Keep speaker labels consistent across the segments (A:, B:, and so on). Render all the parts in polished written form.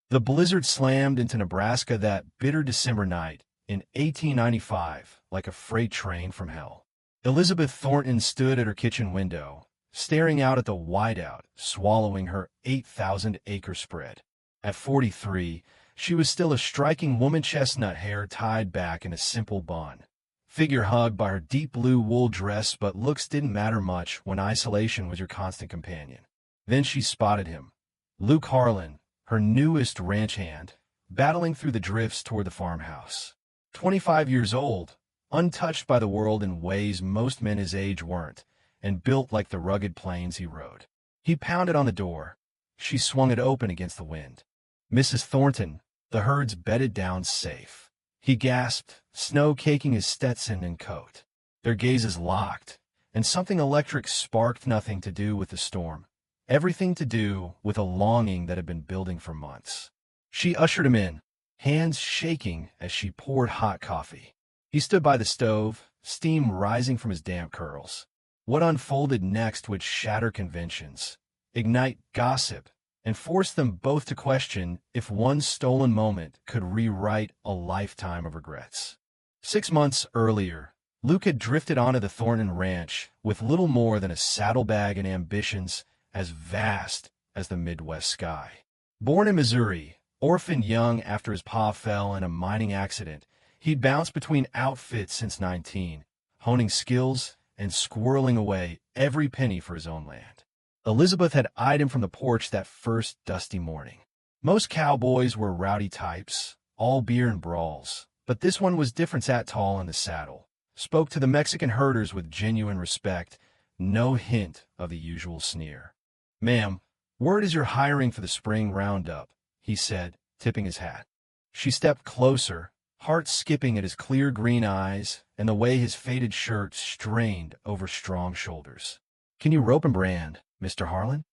A: The blizzard slammed into Nebraska that bitter December night in 1895 like a freight train from hell. Elizabeth Thornton stood at her kitchen window, staring out at the whiteout, swallowing her 8,000-acre spread. At 43, she was still a striking woman, chestnut hair tied back in a simple bun, figure hugged by her deep blue wool dress, but looks didn't matter much when isolation was your constant companion. Then she spotted him. Luke Harlan, her newest ranch hand, battling through the drifts toward the farmhouse. 25 years old, untouched by the world in ways most men his age weren't, and built like the rugged plains he rode. He pounded on the door. She swung it open against the wind. "Mrs. Thornton, the herd's bedded down safe." He gasped, snow caking his Stetson and coat. Their gazes locked, and something electric sparked. Nothing to do with the storm. Everything to do with a longing that had been building for months. She ushered him in, hands shaking as she poured hot coffee. He stood by the stove, steam rising from his damp curls. What unfolded next would shatter conventions, ignite gossip, and force them both to question if one stolen moment could rewrite a lifetime of regrets. 6 months earlier, Luke had drifted onto the Thornton ranch with little more than a saddlebag and ambitions as vast as the Midwest sky. Born in Missouri, orphaned young after his pa fell in a mining accident, he'd bounced between outfits since 19, honing skills and squirreling away every penny for his own land. Elizabeth had eyed him from the porch that first dusty morning. Most cowboys were rowdy types, all beer and brawls, but this one was different. Sat tall in the saddle, spoke to the Mexican herders with genuine respect, no hint of the usual sneer. "Ma'am, word is you're hiring for the spring roundup," he said, tipping his hat. She stepped closer, heart skipping at his clear green eyes and the way his faded shirt strained over strong shoulders. "Can you rope and brand, Mr. Harlan?"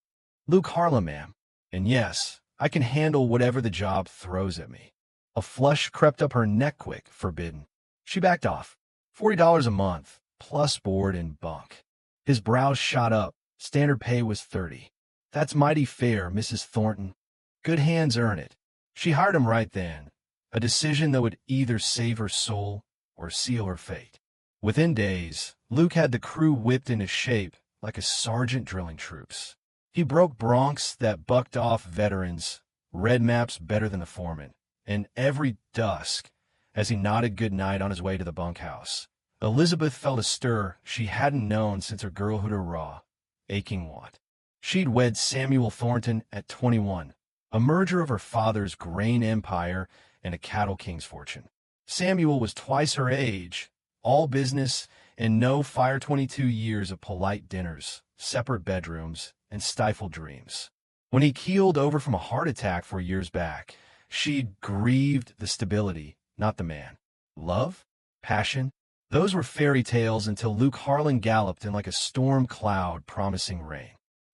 A: "Luke Harlan, ma'am. And yes, I can handle whatever the job throws at me." A flush crept up her neck, quick, forbidden. She backed off. $40 a month, plus board and bunk. His brows shot up. Standard pay was $30. "That's mighty fair, Mrs. Thornton. Good hands earn it." She hired him right then, a decision that would either save her soul or seal her fate. Within days, Luke had the crew whipped into shape like a sergeant drilling troops. He broke broncs that bucked off veterans, read maps better than the foreman, and every dusk, as he nodded goodnight on his way to the bunkhouse, Elizabeth felt a stir she hadn't known since her girlhood, a raw, aching want. She'd wed Samuel Thornton at 21, a merger of her father's grain empire and a cattle king's fortune. Samuel was twice her age, all business, and no fire. 22 years of polite dinners, separate bedrooms, and stifled dreams. When he keeled over from a heart attack 4 years back, she'd grieved the stability, not the man. Love? Passion? Those were fairy tales until Luke Harlan galloped in like a storm cloud promising rain.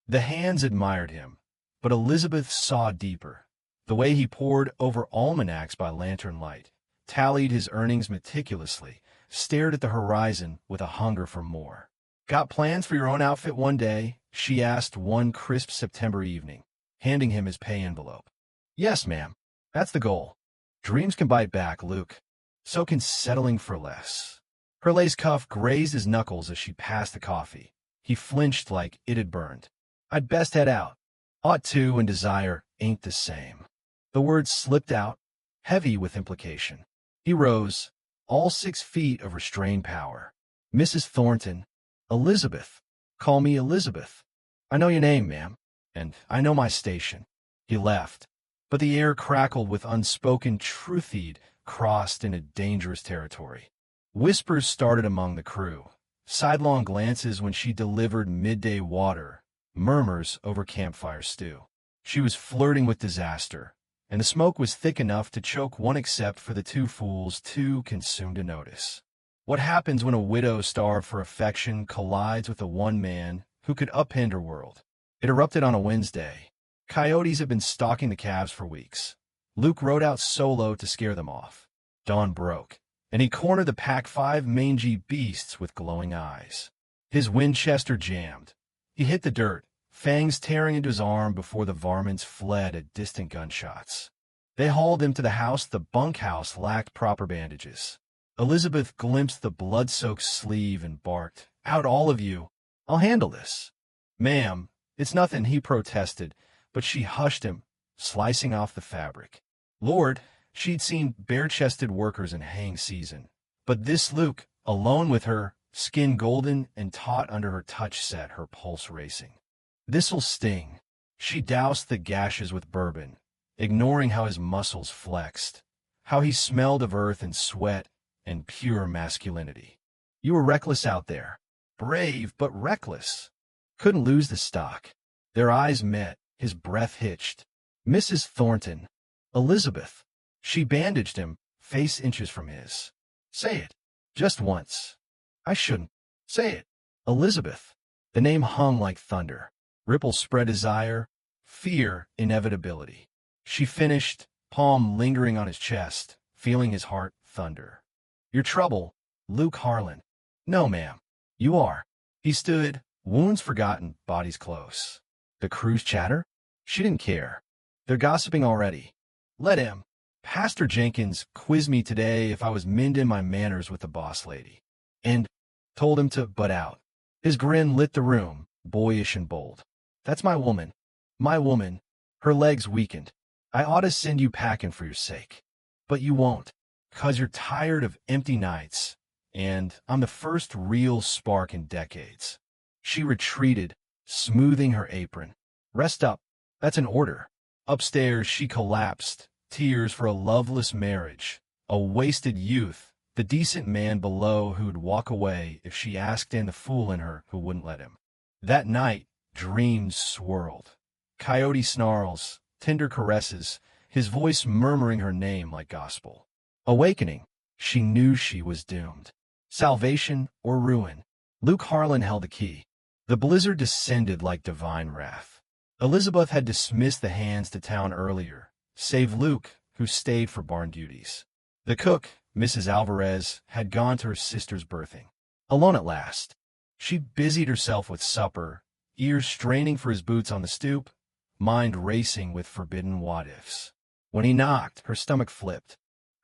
A: The hands admired him, but Elizabeth saw deeper. The way he pored over almanacs by lantern light, tallied his earnings meticulously, stared at the horizon with a hunger for more. "Got plans for your own outfit one day?" she asked one crisp September evening, handing him his pay envelope. "Yes, ma'am. That's the goal. Dreams can bite back, Luke. So can settling for less." Her lace cuff grazed his knuckles as she passed the coffee. He flinched like it had burned. "I'd best head out. Ought to and desire ain't the same." The words slipped out, heavy with implication. He rose, all 6 feet of restrained power. "Mrs. Thornton, Elizabeth. Call me Elizabeth. I know your name, ma'am, and I know my station." He left, but the air crackled with unspoken truth. He'd crossed into dangerous territory. Whispers started among the crew, sidelong glances when she delivered midday water, murmurs over campfire stew. She was flirting with disaster, and the smoke was thick enough to choke one except for the 2 fools too consumed to notice. What happens when a widow starved for affection collides with the one man who could upend her world? It erupted on a Wednesday. Coyotes had been stalking the calves for weeks. Luke rode out solo to scare them off. Dawn broke, and he cornered the pack, 5 mangy beasts with glowing eyes. His Winchester jammed. He hit the dirt, fangs tearing into his arm before the varmints fled at distant gunshots. They hauled him to the house. The bunkhouse lacked proper bandages. Elizabeth glimpsed the blood-soaked sleeve and barked, "Out, all of you! I'll handle this." "Ma'am, it's nothing," he protested, but she hushed him, slicing off the fabric. Lord, she'd seen bare-chested workers in haying season. But this Luke, alone with her, skin golden and taut under her touch, set her pulse racing. "This'll sting." She doused the gashes with bourbon, ignoring how his muscles flexed, how he smelled of earth and sweat and pure masculinity. "You were reckless out there. Brave, but reckless. Couldn't lose the stock." Their eyes met, his breath hitched. "Mrs. Thornton." "Elizabeth." She bandaged him, face inches from his. "Say it. Just once." "I shouldn't." "Say it." "Elizabeth." The name hung like thunder. Ripples spread, desire, fear, inevitability. She finished, palm lingering on his chest, feeling his heart thunder. "Your trouble, Luke Harlan." "No, ma'am. You are." He stood, wounds forgotten, bodies close. The crew's chatter? She didn't care. "They're gossiping already." "Let him." "Pastor Jenkins quizzed me today if I was mending my manners with the boss lady. And told him to butt out." His grin lit the room, boyish and bold. "That's my woman." "My woman." Her legs weakened. "I ought to send you packing for your sake. But you won't. 'Cause you're tired of empty nights. And I'm the first real spark in decades." She retreated, smoothing her apron. "Rest up." "That's an order." Upstairs she collapsed, tears for a loveless marriage, a wasted youth, the decent man below who'd walk away if she asked, and the fool in her who wouldn't let him. That night, dreams swirled. Coyote snarls, tender caresses, his voice murmuring her name like gospel. Awakening, she knew she was doomed. Salvation or ruin. Luke Harlan held the key. The blizzard descended like divine wrath. Elizabeth had dismissed the hands to town earlier, save Luke, who stayed for barn duties. The cook, Mrs. Alvarez, had gone to her sister's birthing. Alone at last, she busied herself with supper, ears straining for his boots on the stoop, mind racing with forbidden what-ifs. When he knocked, her stomach flipped.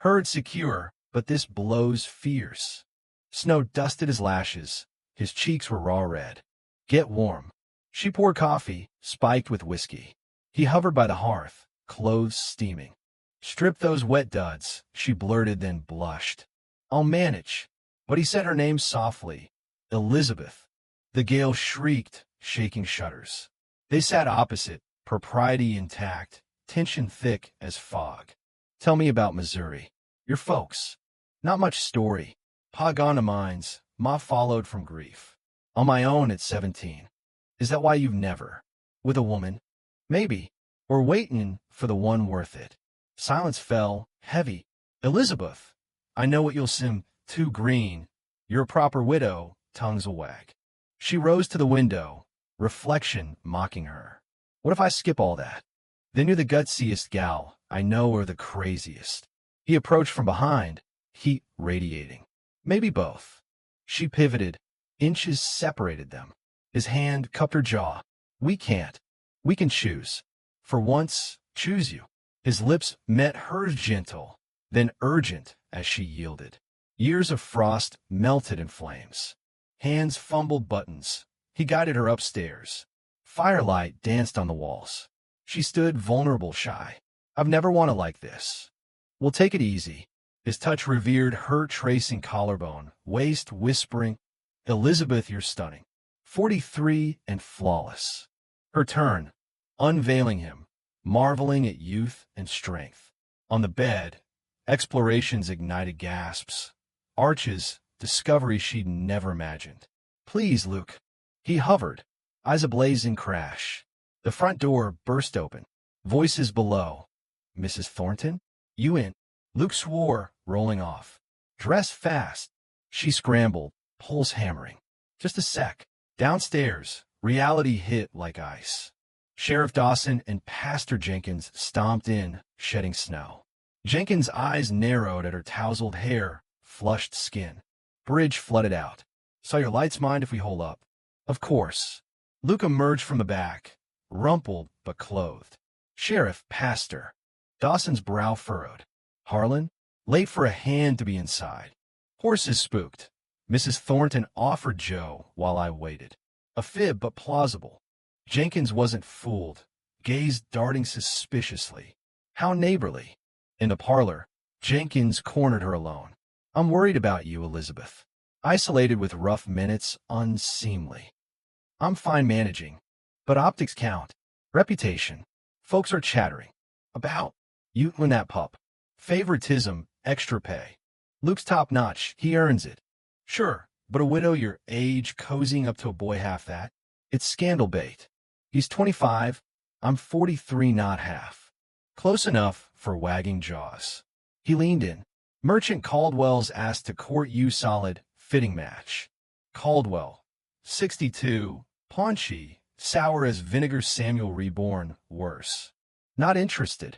A: Heard secure, but this blow's fierce. Snow dusted his lashes. His cheeks were raw red. "Get warm." She poured coffee, spiked with whiskey. He hovered by the hearth, clothes steaming. "Strip those wet duds," she blurted, then blushed. "I'll manage." But he said her name softly. "Elizabeth." The gale shrieked, shaking shutters. They sat opposite, propriety intact, tension thick as fog. "Tell me about Missouri. Your folks." "Not much story. Pa gone to mines, Ma followed from grief. On my own at 17. "Is that why you've never?" "With a woman?" "Maybe. Or waiting for the one worth it." Silence fell, heavy. "Elizabeth, I know what you'll sim. Too green. You're a proper widow," tongues a wag. She rose to the window, reflection mocking her. "What if I skip all that? Then you're the gutsiest gal I know, or the craziest." He approached from behind, heat radiating. "Maybe both." She pivoted. Inches separated them. His hand cupped her jaw. "We can't. We can choose. For once, choose you." His lips met hers, gentle, then urgent as she yielded. Years of frost melted in flames. Hands fumbled buttons. He guided her upstairs. Firelight danced on the walls. She stood vulnerable, shy. "I've never wanted like this." "We'll take it easy." His touch revered her, tracing collarbone, waist whispering, "Elizabeth, you're stunning." 43 and flawless. Her turn, unveiling him, marveling at youth and strength. On the bed, explorations ignited gasps, arches, discoveries she'd never imagined. "Please, Luke." He hovered, eyes ablaze in crash. The front door burst open. Voices below. "Mrs. Thornton? You in?" Luke swore, rolling off. "Dress fast." She scrambled, pulse hammering. "Just a sec." Downstairs, reality hit like ice. Sheriff Dawson and Pastor Jenkins stomped in, shedding snow. Jenkins' eyes narrowed at her tousled hair, flushed skin. "Bridge flooded out. So your lights mind if we hole up?" "Of course." Luke emerged from the back, rumpled but clothed. "Sheriff, Pastor." Dawson's brow furrowed. Harlan? Late for a hand to be inside. Horses spooked. Mrs. Thornton offered Joe while I waited. A fib, but plausible. Jenkins wasn't fooled, gazed darting suspiciously. How neighborly. In the parlor, Jenkins cornered her alone. I'm worried about you, Elizabeth. Isolated with rough minutes, unseemly. I'm fine managing. But optics count. Reputation. Folks are chattering. About you and that pup. Favoritism, extra pay. Luke's top-notch. He earns it. Sure, but a widow your age cozying up to a boy half that? It's scandal bait. He's 25. I'm 43, not half. Close enough for wagging jaws. He leaned in. Merchant Caldwell's asked to court you solid, fitting match. Caldwell. 62. Paunchy. Sour as vinegar Samuel reborn. Worse. Not interested.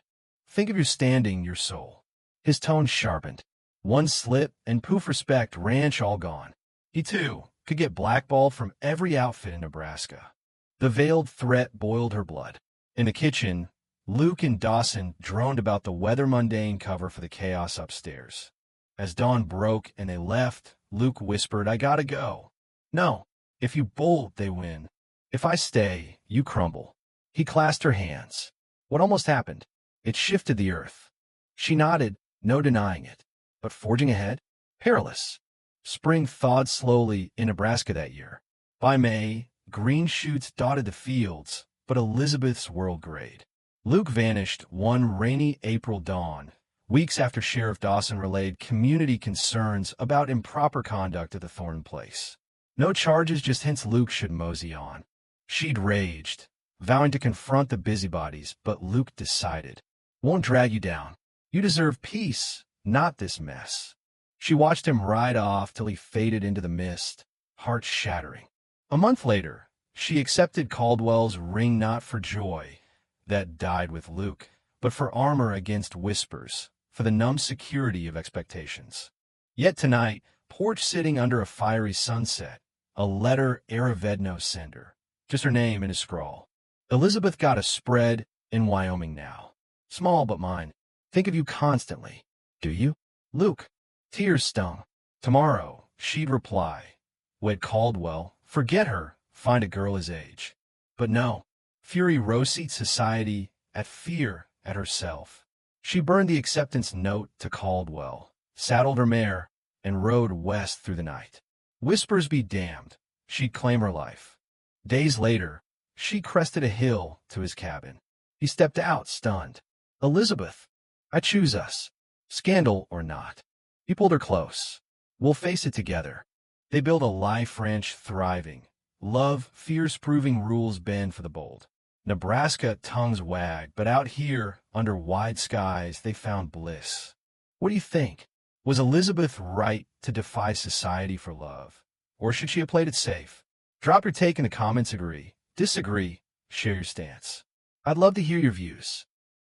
A: Think of your standing, your soul. His tone sharpened. One slip, and poof respect, ranch all gone. He, too, could get blackballed from every outfit in Nebraska. The veiled threat boiled her blood. In the kitchen, Luke and Dawson droned about the weather mundane cover for the chaos upstairs. As dawn broke and they left, Luke whispered, I gotta go. No, if you bolt, they win. If I stay, you crumble. He clasped her hands. What almost happened? It shifted the earth. She nodded, no denying it. But forging ahead? Perilous. Spring thawed slowly in Nebraska that year. By May, green shoots dotted the fields, but Elizabeth's world grayed. Luke vanished one rainy April dawn, weeks after Sheriff Dawson relayed community concerns about improper conduct at the Thornton place. No charges, just hints Luke should mosey on. She'd raged, vowing to confront the busybodies, but Luke decided, won't drag you down. You deserve peace, not this mess. She watched him ride off till he faded into the mist, heart shattering. A month later, she accepted Caldwell's ring not for joy, that died with Luke, but for armor against whispers, for the numb security of expectations. Yet tonight, porch sitting under a fiery sunset, a letter Aravedno sender, just her name in a scrawl. Elizabeth got a spread in Wyoming now. Small but mine. Think of you constantly. Do you? Luke. Tears stung. Tomorrow, she'd reply. Wed Caldwell. Forget her. Find a girl his age. But no. Fury rose-seat society, at fear, at herself. She burned the acceptance note to Caldwell, saddled her mare, and rode west through the night. Whispers be damned. She'd claim her life. Days later, she crested a hill to his cabin. He stepped out, stunned. Elizabeth, I choose us. Scandal or not. He pulled her close. We'll face it together. They build a life ranch thriving. Love, fierce proving rules bend for the bold. Nebraska tongues wag, but out here, under wide skies, they found bliss. What do you think? Was Elizabeth right to defy society for love? Or should she have played it safe? Drop your take in the comments, agree, disagree, share your stance. I'd love to hear your views.